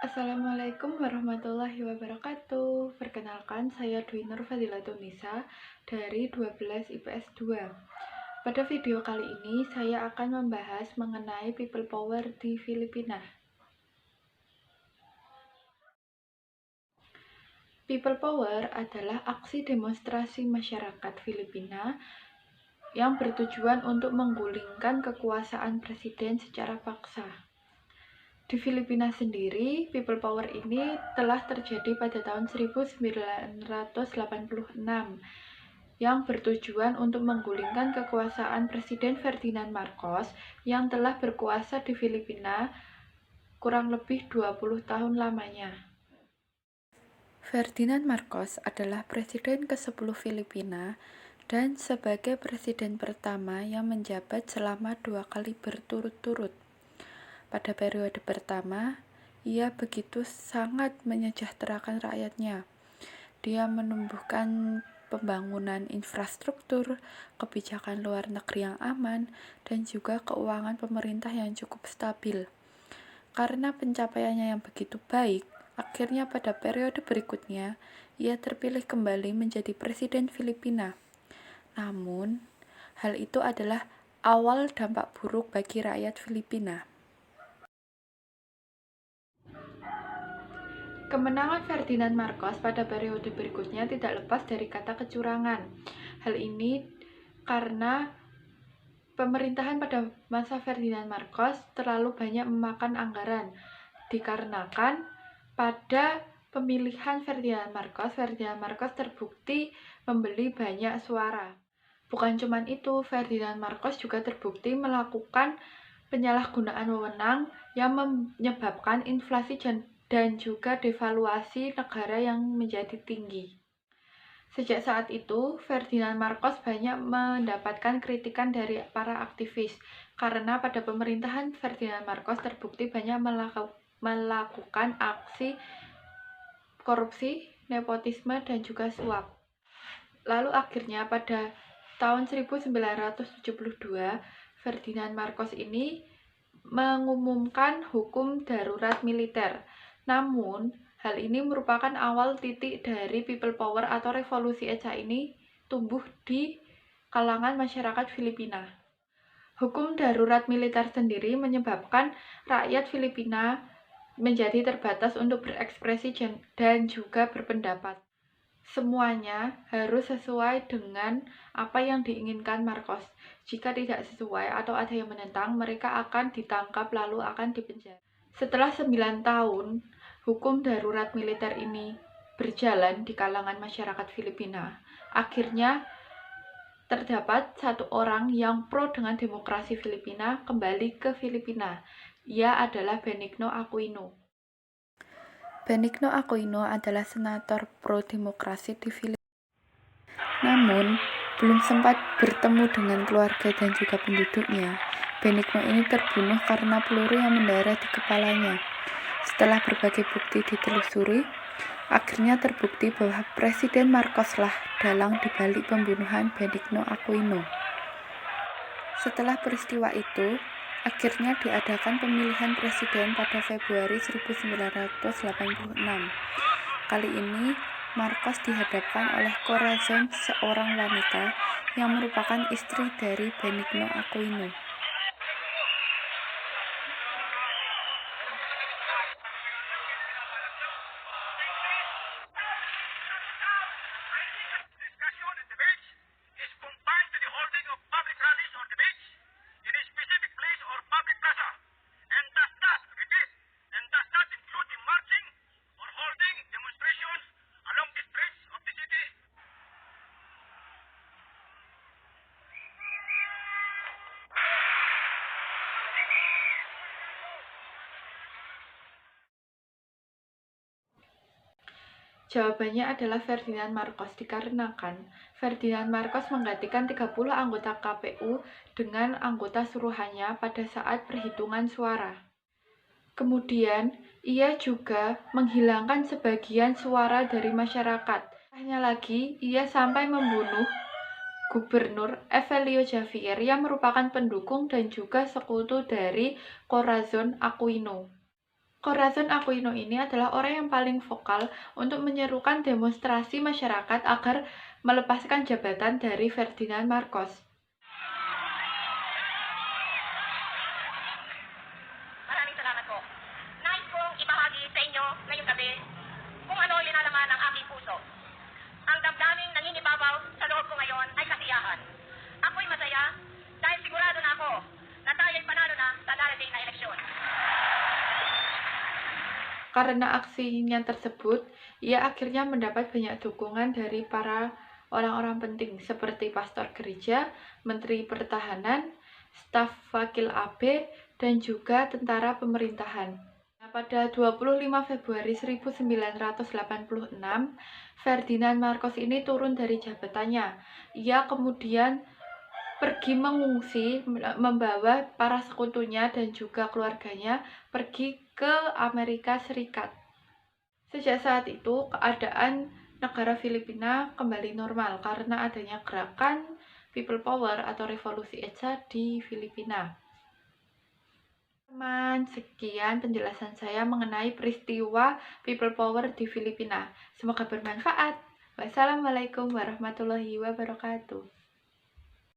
Assalamualaikum warahmatullahi wabarakatuh. Perkenalkan, saya Dwi Nur Fadilatunisa dari 12 IPS 2. Pada video kali ini, saya akan membahas mengenai people power di Filipina. People power adalah aksi demonstrasi masyarakat Filipina yang bertujuan untuk menggulingkan kekuasaan presiden secara paksa. Di Filipina sendiri, people power ini telah terjadi pada tahun 1986 yang bertujuan untuk menggulingkan kekuasaan Presiden Ferdinand Marcos yang telah berkuasa di Filipina kurang lebih 20 tahun lamanya. Ferdinand Marcos adalah presiden ke-10 Filipina dan sebagai presiden pertama yang menjabat selama 2 kali berturut-turut. Pada periode pertama, ia begitu sangat menyejahterakan rakyatnya. Dia menumbuhkan pembangunan infrastruktur, kebijakan luar negeri yang aman, dan juga keuangan pemerintah yang cukup stabil. Karena pencapaiannya yang begitu baik, akhirnya pada periode berikutnya, ia terpilih kembali menjadi presiden Filipina. Namun, hal itu adalah awal dampak buruk bagi rakyat Filipina. Kemenangan Ferdinand Marcos pada periode berikutnya tidak lepas dari kata kecurangan. Hal ini karena pemerintahan pada masa Ferdinand Marcos terlalu banyak memakan anggaran. Dikarenakan pada pemilihan Ferdinand Marcos terbukti membeli banyak suara. Bukan cuma itu, Ferdinand Marcos juga terbukti melakukan penyalahgunaan wewenang yang menyebabkan inflasi dan juga devaluasi negara yang menjadi tinggi. Sejak saat itu, Ferdinand Marcos banyak mendapatkan kritikan dari para aktivis karena pada pemerintahan Ferdinand Marcos terbukti banyak melakukan aksi korupsi, nepotisme, dan juga suap. Lalu akhirnya pada tahun 1972, Ferdinand Marcos ini mengumumkan hukum darurat militer. Namun, hal ini merupakan awal titik dari people power atau revolusi ECA ini tumbuh di kalangan masyarakat Filipina. Hukum darurat militer sendiri menyebabkan rakyat Filipina menjadi terbatas untuk berekspresi dan juga berpendapat. Semuanya harus sesuai dengan apa yang diinginkan Marcos. Jika tidak sesuai atau ada yang menentang, mereka akan ditangkap lalu akan dipenjara. Setelah 9 tahun, hukum darurat militer ini berjalan di kalangan masyarakat Filipina. Akhirnya terdapat satu orang yang pro dengan demokrasi Filipina kembali ke Filipina. Ia adalah Benigno Aquino. Benigno Aquino adalah senator pro-demokrasi di Filipina. Namun, belum sempat bertemu dengan keluarga dan juga penduduknya. Benigno ini terbunuh karena peluru yang mendarat di kepalanya. Setelah berbagai bukti ditelusuri, akhirnya terbukti bahwa Presiden Marcos lah dalang dibalik pembunuhan Benigno Aquino. Setelah peristiwa itu, akhirnya diadakan pemilihan presiden pada Februari 1986. Kali ini, Marcos dihadapkan oleh Corazon, seorang wanita yang merupakan istri dari Benigno Aquino. Jawabannya adalah Ferdinand Marcos dikarenakan Ferdinand Marcos menggantikan 30 anggota KPU dengan anggota suruhannya pada saat perhitungan suara. Kemudian, ia juga menghilangkan sebagian suara dari masyarakat. Hanya lagi, ia sampai membunuh Gubernur Evelio Javier yang merupakan pendukung dan juga sekutu dari Corazon Aquino. Corazon Aquino ini adalah orang yang paling vokal untuk menyerukan demonstrasi masyarakat agar melepaskan jabatan dari Ferdinand Marcos. Maraming salamat po. Nais kong ibahagi sa inyo ngayong gabi kung ano linalaman ng aking puso. Ang damdaming nangingibabaw sa loob ko ngayon ay kasiyahan. Ako'y masaya dahil sigurado na ako na tayo'y panalo na sa darating na eleksyon. Karena aksinya tersebut, ia akhirnya mendapat banyak dukungan dari para orang-orang penting seperti pastor gereja, menteri pertahanan, staf wakil AB, dan juga tentara pemerintahan. Nah, pada 25 Februari 1986, Ferdinand Marcos ini turun dari jabatannya. Ia kemudian pergi mengungsi, membawa para sekutunya dan juga keluarganya pergi ke Amerika Serikat. Sejak saat itu, keadaan negara Filipina kembali normal karena adanya gerakan People Power atau Revolusi ECA di Filipina. Teman, sekian penjelasan saya mengenai peristiwa People Power di Filipina. Semoga bermanfaat. Wassalamualaikum warahmatullahi wabarakatuh.